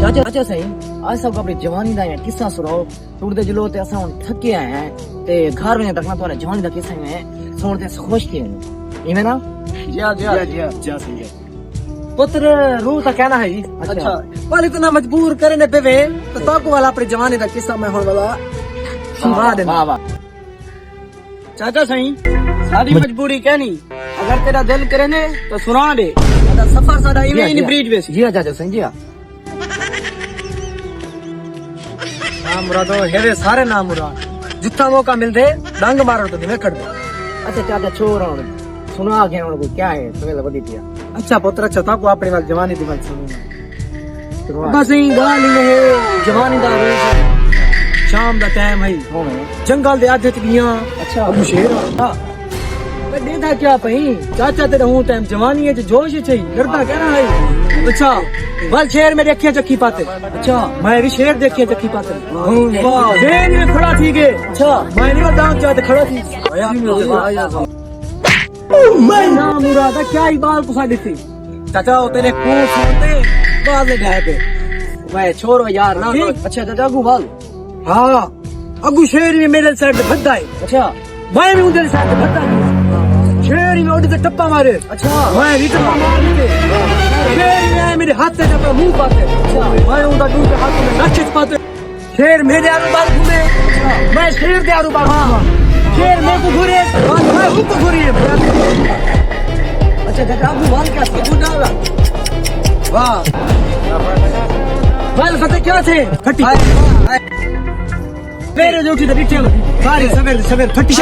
चाचा सही आज सब अपनी जवानी दा किस्सा सुनाओ टूटदे जुलो ते असा हुन थके आए हैं ते घर में तक ना तुम्हारे जवानी दा किस्सा में सुनते खुश थे इवें ना जा सही है पुत्र रूह का कहना है जी अच्छा वाले इतना मजबूर करने पे वे तो ताको वाला अपने जमाने का किस्सा मैं होने वाला सुना दे वाह वाह चाचा सही सारी मजबूरी कहनी अगर तेरा दिल करे ने तो सुना दे अगर सफर साडा इवें ही ब्रिज वे जी चाचा सही जी नाम मुरादो हेवे सारे नाम मुराद जितना मौका मिल दे डंग मारो तो दिवे कर दे अच्छा चाचा छोर सुना के उनको क्या है तुम्हें लबदी पिया अच्छा पुत्र अच्छा ताको अपने वाल जवानी दी बात सुनू बस ही गाल ही है जवानी दा रोज शाम दा टाइम है जंगल दे आधे चलियां अच्छा अबू शेर मैं देखा क्या पई चाचा तेरा हूं टाइम जवानी है जोश है करता कहना है अच्छा बल शेर में देखिए चक्की पाते अच्छा मैं भी शेर देखिए चक्की पाते वाह शेर में खड़ा थी के अच्छा मैं नहीं बताऊं चाहते खड़ा थी मैं ना मुरादा क्या ही बाल को साड़ी थी चाचा तेरे खून सुनते बाल ले गए पे मैं छोरो यार ना अच्छा चाचा अगू बाल हाँ अगू शेर ने मेरे साइड पे भद्दा है अच्छा मैं भी उधर साइड पे भद्दा शेर ने उधर से टप्पा मारे अच्छा मैं भी टप्पा मार के शेर ने मेरे हाथ से टप्पा मुंह पाते अच्छा मैं उधर दूसरे हाथ में नचित पाते शेर मेरे आरू बार घूमे मैं शेर के आरू बार शेर मेरे को घूरे मैं उनको घूरी अच्छा चाचा अगू बाल क्या थे वाह बाल खते क्या थे फटी मेरे जो की तो सारी सवेर सवेर फटी